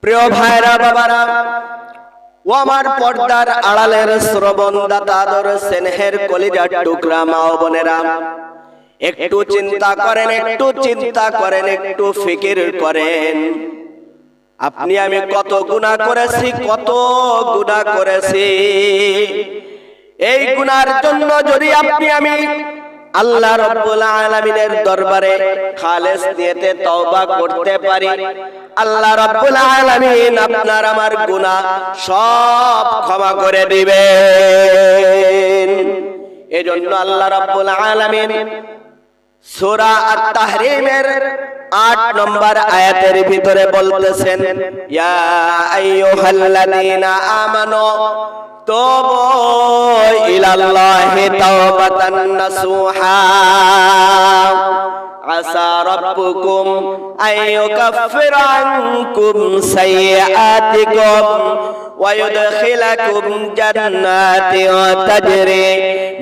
প্রিয় ভাইরা বাবারা ও আমার পর্দার আড়ালের শ্রবণদাতা আদর স্নেহের কলিজার টুকরা মা ও বোনেরা, একটু চিন্তা করেন, একটু চিন্তা করেন, একটু ফিকির করেন। আপনি আমি কত গুনাহ করেছি, কত গুনাহ করেছি। এই গুনার জন্য যদি আপনি আমি আল্লাহ রাব্বুল আলামিনের দরবারে খালেস নিয়তে তওবা করতে পারি, আল্লাহ রাব্বুল আলামিন আপনার আমার গুনাহ সব ক্ষমা করে দিবেন। এজন্য আল্লাহ রাব্বুল আলামিন সূরা আত-তাহরীমের ৮ নম্বর আয়াতের ভিতরে বলতেছেন, ইয়া আইয়ুহাল্লাযীনা আমানু তুবু ইলাল্লাহি তাওবাতান নাসুহা আসা রাব্বুকুম আইয়ুকাফিরা আনকুম সাইয়্যাতিকুম ওয়া ইউদখিলাকুম জান্নাতিন তাজরি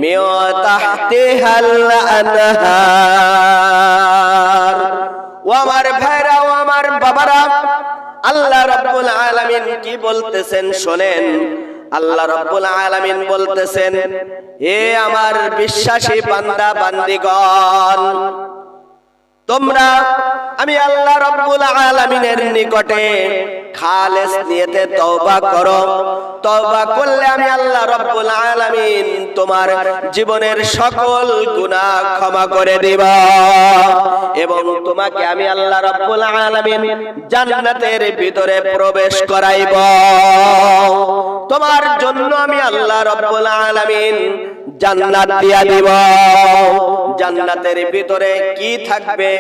মিন তাহতিহাল আনহার। ও আমার ভাইরা, ও আমার বাবারা, আল্লাহ রাব্বুল আলামিন কি বলতেছেন শোনেন। আল্লাহ রাব্বুল আলামিন বলতেছেন, হে আমার বিশ্বাসী বান্দা বান্দীগণ, তোমরা আমি আল্লাহ রাব্বুল আলামিনের নিকটে খালেস নিয়তে তওবা করো। তওবা করলে আমি আল্লাহ রাব্বুল আলামিন তোমার জীবনের সকল গুনাহ ক্ষমা করে দেব এবং তোমাকে আমি আল্লাহ রাব্বুল আলামিন জান্নাতের ভিতরে প্রবেশ করাইব। তোমার জন্য আমি আল্লাহ রাব্বুল আলামিন জান্নাত দিয়া দিব। জান্নাতের ভিতরে কি থাকবে?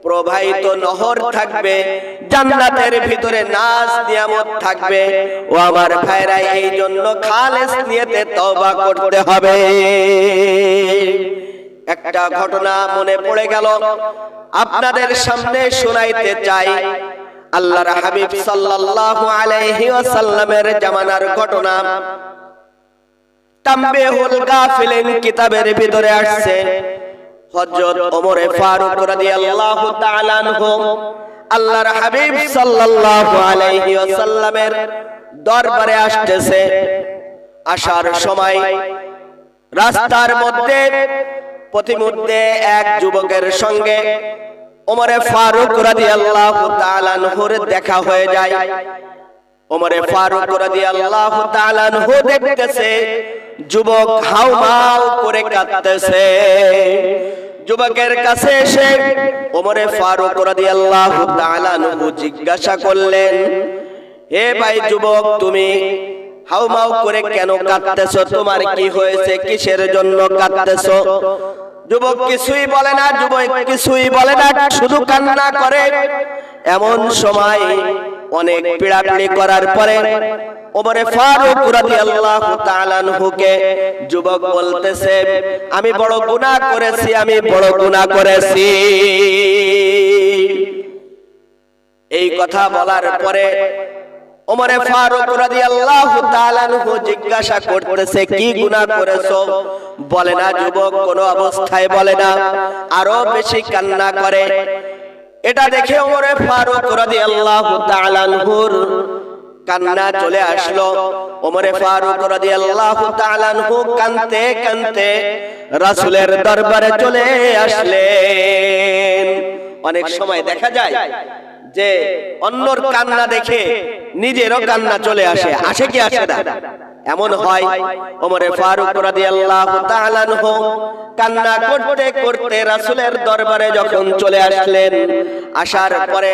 প্রবাহিত নহর থাকবে, জান্নাতের ভিতরে নাজ নিয়ামত থাকবে। ও আমার ভাইরা, এই জন্য খালেস নিয়তে তওবা করতে হবে। একটা ঘটনা মনে পড়ে গেল, আপনাদের সামনে শোনাইতে চাই। আল্লাহর হাবিব সাল্লাল্লাহু আলাইহি ওয়াসাল্লামের জামানার ঘটনা। তামবিহুল গাফিলিন কিতাবের ভিতরে আসছে, হযরত ওমর ফারুক রাদিয়াল্লাহু তাআলা আনহু আল্লাহর হাবিব সাল্লাল্লাহু আলাইহি ওয়াসাল্লামের দরবারে আসতেছে। আসার সময় রাস্তার মধ্যে প্রতিমধ্যে এক যুবকের সঙ্গে ওমর ফারুক রাদিয়াল্লাহু তাআলা আনহুর দেখা হয়ে যায়। ওমর ফারুক রাদিয়াল্লাহু তাআলা আনহু দেখতেছে যুবক হাউমাউ করে কাঁদতেছে। যুবকের কাছে এসে ওমর ফারুক রাদিয়াল্লাহু তাআলা আনহু জিজ্ঞাসা করলেন, হে ভাই যুবক, তুমি হাউমাউ করে কেন কাঁদতেছো? তোমার কি হয়েছে? কিসের জন্য কাঁদতেছো? যুবক কিছুই বলে না, যুবক কিছুই বলে না, শুধু কান্না করে। এমন সময় অনেক পীড়াপিড়ি করার পরে ওমর ফারুক রাদিয়াল্লাহু তাআলা আনহুকে যুবক বলতেছে, আমি বড় গুনাহ করেছি, আমি বড় গুনাহ করেছি। এই কথা বলার পরে ওমর ফারুক রাদিয়াল্লাহু তাআলা আনহু জিজ্ঞাসা করতেছে, কি গুনাহ করেছো? বলে না যুবক, কোনো অবস্থায় বলে না, আরো বেশি কান্না করে। এটা দেখে ওমর ফারুক রাদিয়াল্লাহু তাআলা আনহুর কান্না চলে আসলো। ওমর ফারুক রাদিয়াল্লাহু তাআলা আনহু কাঁদতে কাঁদতে রাসূলের দরবারে চলে আসলেন। অনেক সময় দেখা যায় যে অন্যর কান্না দেখে নিজেরও কান্না চলে আসে, আসে কি আসে না? এমন হয়। ওমর ফারুক রাদিয়াল্লাহু তাআলা আনহু কান্না করতে করতে রাসূলের দরবারে যখন চলে আসলেন, আসার পরে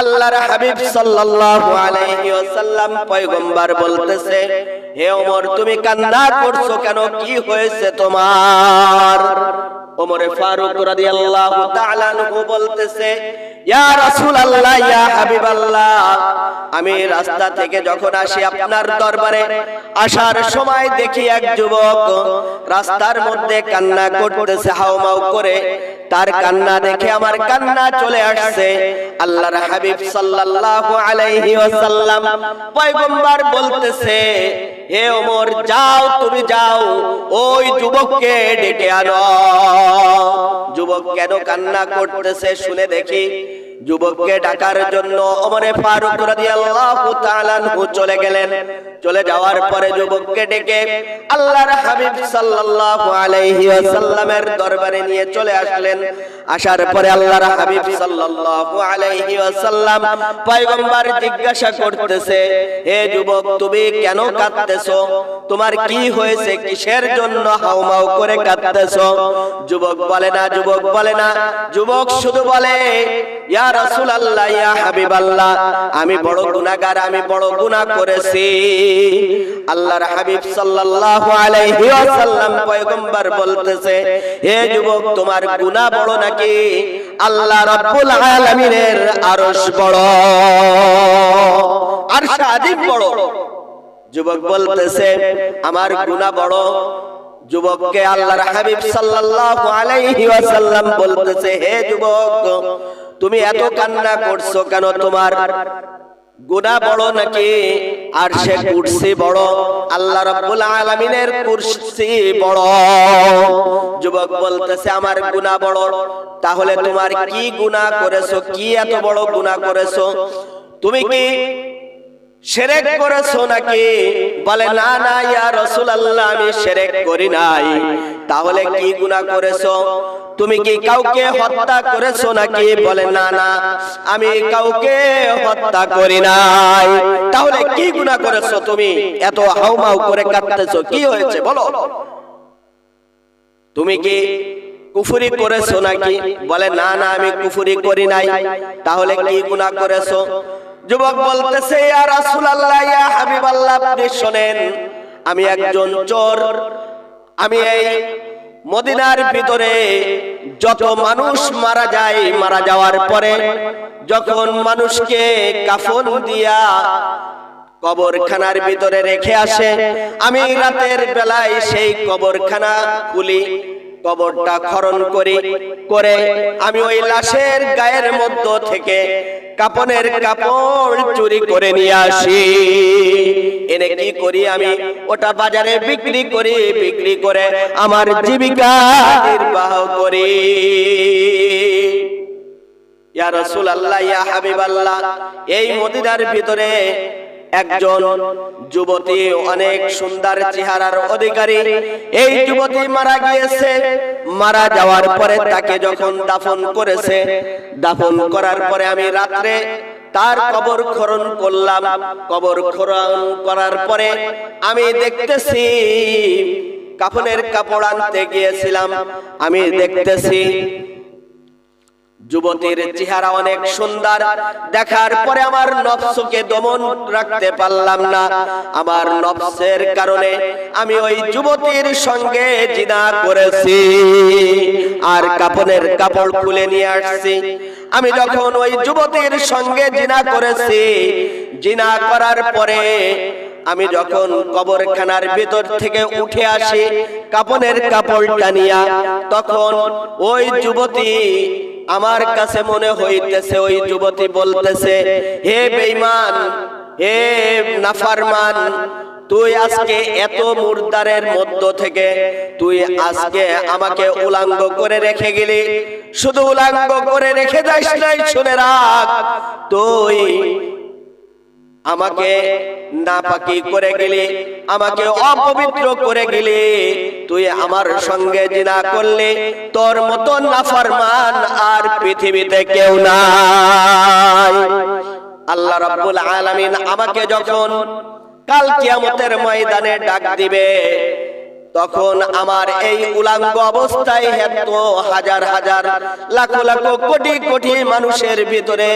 আল্লাহর হাবিব সাল্লাল্লাহু আলাইহি ওয়াসাল্লাম পয়গম্বর বলতেছে, হে ওমর, তুমি কান্না করছো কেন? কি হয়েছে তোমার? ওমর ফারুক রাদিয়াল্লাহু তাআলা আনহু বলতেছে, ইয়া রাসূলুল্লাহ, ইয়া হাবিবাল্লাহ, আমি রাস্তা থেকে যখন আসি আপনার দরবারে, আসার সময় দেখি এক যুবক রাস্তার মধ্যে কান্না করতেছে হাউমাউ করে। তার কান্না দেখে আমার কান্না চলে আসছে। আল্লাহর হাবিব সাল্লাল্লাহু আলাইহি ওয়াসাল্লাম পয়গম্বর বলতেছে, হে ওমর, যাও, তুমি যাও, ওই যুবককে ডেকে আনো। যুবক কেন কান্না করতেছে শুনে দেখি। যুবককে ডাকার জন্য ওমর ফারুক রাদিয়াল্লাহু তাআলা আনহু চলে গেলেন। চলে যাওয়ার পরে যুবককে ডেকে আল্লাহর হাবিব সাল্লাল্লাহু আলাইহি ওয়াসাল্লামের দরবারে নিয়ে চলে আসলেন। আসার পরে আল্লাহর হাবিব সাল্লাল্লাহু আলাইহি ওয়াসাল্লাম পয়গম্বর জিজ্ঞাসা করতেছে, হে যুবক, তুমি কেন কাঁদতেছো? তোমার কি হয়েছে? কিসের জন্য হাউমাউ করে কাঁদতেছো? যুবক বলে না, যুবক শুধু বলে, ইয়া রাসূলুল্লাহ, ইয়া হাবিবাল্লাহ, আমি বড় গুনাহগার, আমি বড় গুনাহ করেছি। আল্লাহর হাবিব সাল্লাল্লাহু আলাইহি ওয়াসাল্লাম পয়গম্বর বলতেছে, হে যুবক, তোমার গুনাহ বড় নাকি আল্লাহ রাব্বুল আলামিনের আরশ বড়, আরশ আযীম বড়? যুবক বলতেছে, আমার গুনাহ বড়। যুবককে আল্লাহর হাবিব সাল্লাল্লাহু আলাইহি ওয়াসাল্লাম বলতেছে, হে যুবক, তুমি এত কান্না করছো কেন? তোমার গুনাহ বড় নাকি আরশে কুরসি বড়, আল্লাহ রাব্বুল আলামিনের কুরসি বড়? যুবক বলতেছে, আমার গুনাহ বড়। তাহলে তোমার কি গুনাহ করেছো? কি এত বড় গুনাহ করেছো? তুমি কি শিরক করেছো নাকি? বলে, না না ইয়া রাসূলুল্লাহ, আমি শিরক করি নাই। তাহলে কি গুনাহ করেছো? তুমি কি কাউকে হত্যা করেছো নাকি? বলে, না না, আমি কাউকে হত্যা করি নাই। তাহলে কি গুনাহ করেছো? তুমি এত হাউমাউ করে কাঁদতেছো, কি হয়েছে বলো? তুমি কি কুফরি করেছো নাকি? বলে, না না, আমি কুফরি করি নাই। তাহলে কি গুনাহ করেছো? যুবক বলতেছে, ইয়া রাসূলুল্লাহ, ইয়া হাবিবাল্লাহ, আপনি শুনেন, আমি একজন চোর। আমি এই মদিনার ভিতরে যত মানুষ মারা যায়, মারা যাওয়ার পরে যখন মানুষকে কাফন দিয়া কবরখানার ভিতরে রেখে আসে, আমি রাতের বেলায় সেই কবরখানা খুলি, কবরটা খনন করে আমি ওই লাশের গায়ের মধ্য থেকে কাপনের কাপড় চুরি করে নিয়ে আসি। এনে কি করি? আমি ওটা বাজারে বিক্রি করে আমার জীবিকা নির্বাহ করি। ইয়া রাসূলুল্লাহ, ইয়া হাবিবাল্লাহ, এই মদিনার ভিতরে একজন যুবতী, অনেক সুন্দর চেহারার অধিকারী, এই যুবতী মারা গিয়েছে। মারা যাওয়ার পরে তাকে যখন দাফন করেছে, দাফন করার পরে আমি রাত্রে তার কবর খনন করলাম। কবর খনন করার পরে আমি দেখতেছি, কাফনের কাপড় আনতে গিয়েছিলাম, আমি দেখতেছি যুবতীর চেহারা অনেক সুন্দর। দেখার পরে আমার নফসকে দমন রাখতে পারলাম না। আমার নফসের কারণে আমি ওই যুবতীর সঙ্গে জিনা করেছি আর কাফনের কাপড় খুলে নিয়ে আসছি। আমি যখন ওই যুবতীর সঙ্গে জিনা করেছি, জিনা করার পরে আমি যখন কবরখানার ভিতর থেকে উঠে আসি কাফনের কাপড়টা নিয়া, তখন ওই যুবতী আমার কাছে মনে হইতেছে, ওই যুবতী বলতেছে, হে বেঈমান, হে নাফরমান, তুই আজকে এত মুর্দারের মধ্য থেকে তুই আজকে আমাকে উলাঙ্গ করে রেখে গেলি। শুধু উলাঙ্গ করে রেখে যাস নাই, শুনে রাখ, তুই আমাকে নাপাকি করে গেলি, আমাকে অপবিত্র করে গেলি, তুই আমার সঙ্গে জিনা করলি। তোর মতো নাফরমান আর পৃথিবীতে কেউ নাই। আল্লাহ রাব্বুল আলামিন আমাকে যখন কাল কিয়ামতের ময়দানে ডাক দিবে, তখন আমার এই উলাঙ্গ অবস্থায় এত হাজার হাজার লাখ লাখ কোটি কোটি মানুষের ভিতরে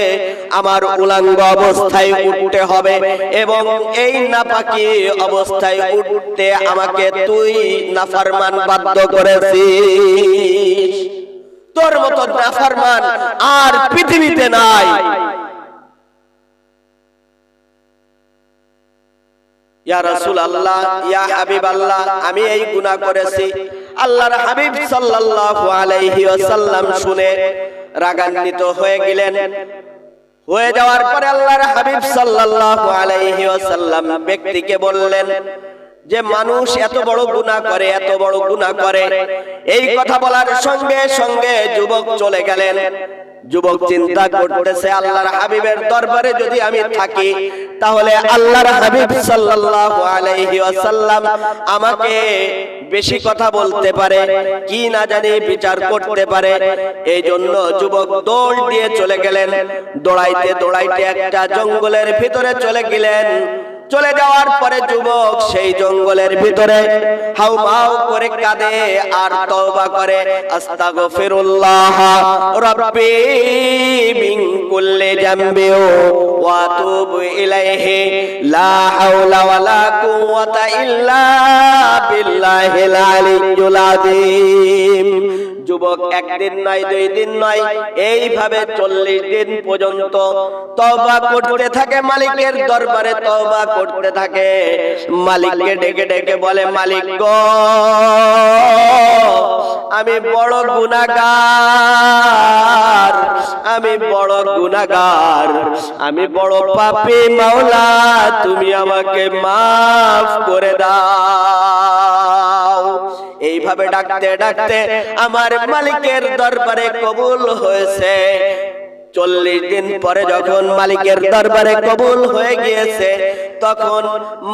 আমার উলাঙ্গ অবস্থায় উঠতে হবে, এবং এই নাপাকি অবস্থায় উঠতে আমাকে তুই নাফরমান বাধ্য করেছিস। তোর মতো নাফরমান আর পৃথিবীতে নাই। ইয়া রাসূলুল্লাহ, ইয়া হাবিবাল্লাহ, আমি এই গুনাহ করেছি। আল্লাহর হাবিব সাল্লাল্লাহু আলাইহি ওয়াসাল্লাম শুনে রাগান্বিত হয়ে গেলেন। হয়ে যাওয়ার পরে আল্লাহর হাবিব সাল্লাল্লাহু আলাইহি ওয়াসাল্লাম ব্যক্তিকে বললেন যে মানুষ এত বড় গুনাহ করে, এত বড় গুনাহ করে। এই কথা বলার সঙ্গে সঙ্গে যুবক চলে গেলেন। যুবক চিন্তা করতেছে আল্লাহর হাবিবের দরবারে যদি আমি থাকি তাহলে আল্লাহর হাবিব সাল্লাল্লাহু আলাইহি ওয়াসাল্লাম আমাকে বেশি কথা বলতে পারে, কি না জানি বিচার করতে পারে। এই জন্য যুবক দৌড় দিয়ে চলে গেলেন। দৌড়াইতে দৌড়াইতে একটা জঙ্গলের ভিতরে চলে গেলেন। চলে যাওয়ার পরে যুবক সেই জঙ্গলের ভিতরে হাউমাউ করে কাঁদে আর তওবা করে, আস্তাগফিরুল্লাহ রাব্বি মিন কুল্লি জামবি ওয়া আতুবু ইলাইহি লা হাওলা ওয়ালা কুওয়াতা ইল্লা বিল্লাহিল আলিয়্যুল আযীম। যুবক একদিন নয়, 2 দিন নয়, এইভাবে 40 দিন পর্যন্ত তওবা করতে থাকে, মালিকের দরবারে তওবা করতে থাকে। মালিককে ডেকে ডেকে বলে, মালিক গো, আমি বড় গুনাহগার, আমি বড় গুনাহগার, আমি বড় পাপী মাওলা, তুমি আমাকে মাফ করে দাও। এইভাবে ডাকতে ডাকতে আমার মালিকের দরবারে কবুল হয়েছে। 40 দিন পরে যখন মালিকের দরবারে কবুল হয়ে গিয়েছে, তখন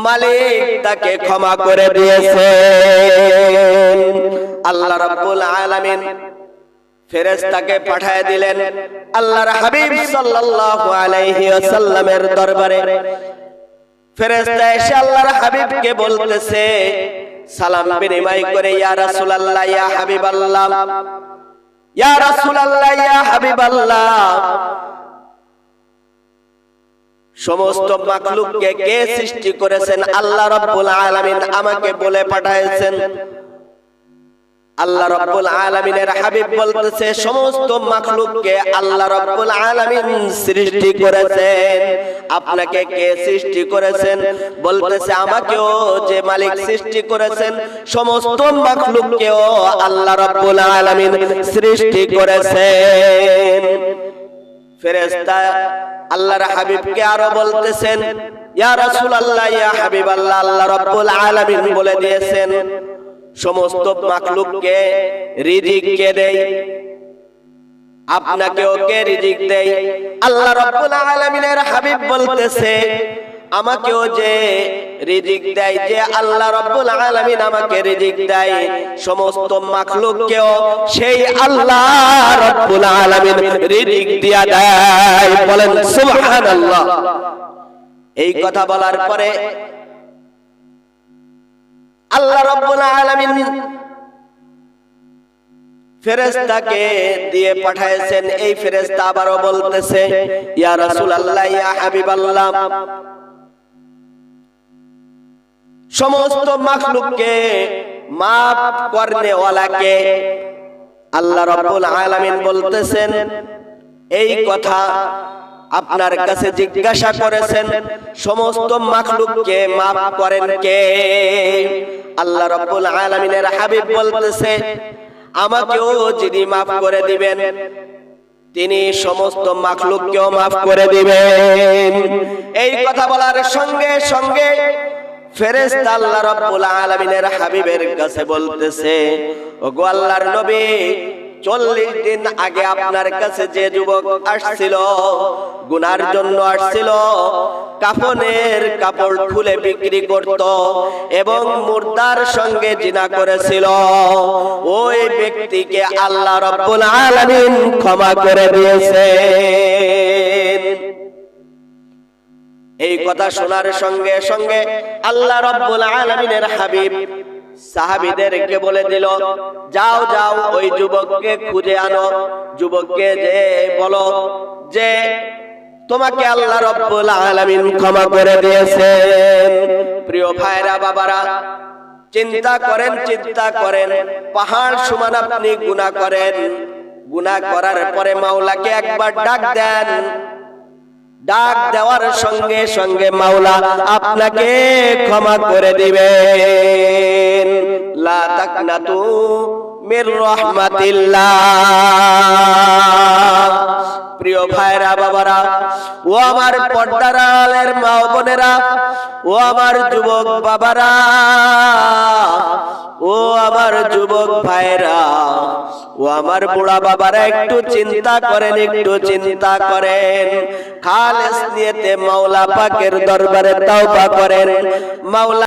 মালিক তাকে ক্ষমা করে দিয়েছে। আল্লাহ রাব্বুল আলামিন ফেরেশতাকে পাঠিয়ে দিলেন আল্লাহর হাবিব সাল্লাল্লাহু আলাইহি ওয়াসাল্লামের দরবারে। ফেরেশতা এসে আল্লাহর হাবিবকে বলতেছে, সালাম বিনিময় করে, ইয়া রাসূলুল্লাহ, ইয়া হাবিবাল্লাহ, ইয়া রাসূলুল্লাহ, ইয়া হাবিবাল্লাহ, সমস্ত মাখলুককে কে সৃষ্টি করেছেন? আল্লাহ রাব্বুল আলামিন আমাকে বলে পাঠিয়েছেন। আল্লাহ রাব্বুল আলামিনের হাবিব বলতেছে, সমস্ত মাখলুককে আল্লাহ রাব্বুল আলামিন সৃষ্টি করেছেন। আপনাকে কে সৃষ্টি করেছেন? বলতেছে, আমাকেও যে মালিক সৃষ্টি করেছেন, সমস্ত মাখলুককেও আল্লাহ রাব্বুল আলামিন সৃষ্টি করেছেন। ফেরেশতা আল্লাহর হাবিবকে আরো বলতেছেন, ইয়া রাসূলুল্লাহ, ইয়া হাবিবাল্লাহ, আল্লাহ রাব্বুল আলামিন বলে দিয়েছেন সমস্ত মাখলুককে রিজিক কে দেয়, আপনাকেও কে রিজিক দেয়? আল্লাহ রাব্বুল আলামিনের হাবিব বলতেছে, আমাকেও যে রিজিক দেয়, যে আল্লাহ রাব্বুল আলামিন আমাকে রিজিক দেয়, সমস্ত মাখলুককেও সেই আল্লাহ রাব্বুল আলামিন রিজিক দিয়া দেয়। বলেন সুবহানাল্লাহ। এই কথা বলার পরে আল্লাহ রাব্বুল আলামিন ফেরেশতাকে দিয়ে পাঠিয়েছেন। এই ফেরেশতা আবারো বলতেছে, ইয়া রাসূলুল্লাহ, ইয়া হাবিবাল্লাহ, সমস্ত মাখলুককে মাফ করনে ওয়ালাকে আল্লাহ রাব্বুল আলামিন বলতেছেন, এই কথা আপনার কাছে জিজ্ঞাসা করেছেন, সমস্ত মাখলুককে মাফ করেন কে? আল্লাহ রাব্বুল আলামিনের হাবিব বলতেছে, আমাকেও যিনি মাফ করে দিবেন, তিনি সমস্ত মাখলুককেও মাফ করে দিবেন। এই কথা বলার সঙ্গে সঙ্গে ফেরেশতা আল্লাহ রাব্বুল আলামিনের হাবিবের কাছে বলতেছে, ওগো আল্লাহর নবী, 40 দিন আগে আপনার কাছে যে যুবক আসছিল, গুনার জন্য আসছিল, কাফনের কাপড় খুলে বিক্রি করত এবং মুর্দার সঙ্গে জিনা করেছিল, ওই ব্যক্তিকে আল্লাহ রাব্বুল আলামিন ক্ষমা করে দিয়েছেন। এই কথা শোনার সঙ্গে সঙ্গে আল্লাহ রাব্বুল আলামিনের হাবিব সাহাবীদেরকে বলে দিল, যাও যাও ওই যুবককে খুঁজে আনো, যুবককে যে বলো যে তোমাকে আল্লাহ রাব্বুল আলামিন ক্ষমা করে দিয়েছেন। প্রিয় ভাইরা বাবারা, চিন্তা করেন, পাহাড় সমান আপনি গুনাহ করেন, গুনাহ করার পরে মাওলাকে একবার ডাক দেন, ডাক দেওয়ার সঙ্গে সঙ্গে মাওলা আপনাকে ক্ষমা করে দিবেন। লা তাকনাতু মির রাহমাতিল্লাহ। প্রিয় ভাইরা বাবারা, ও আমার পর্দার আড়ালের মা ও বোনেরা, ও আমার যুবক বাবারা, ও আমার যুবক ভাইরা, ও আমার বুড়া বাবারা, একটু চিন্তা করেন, একটু চিন্তা করেন। খালেস নিয়তে মাওলা পাকের দরবারে তওবা করেন। মাওলা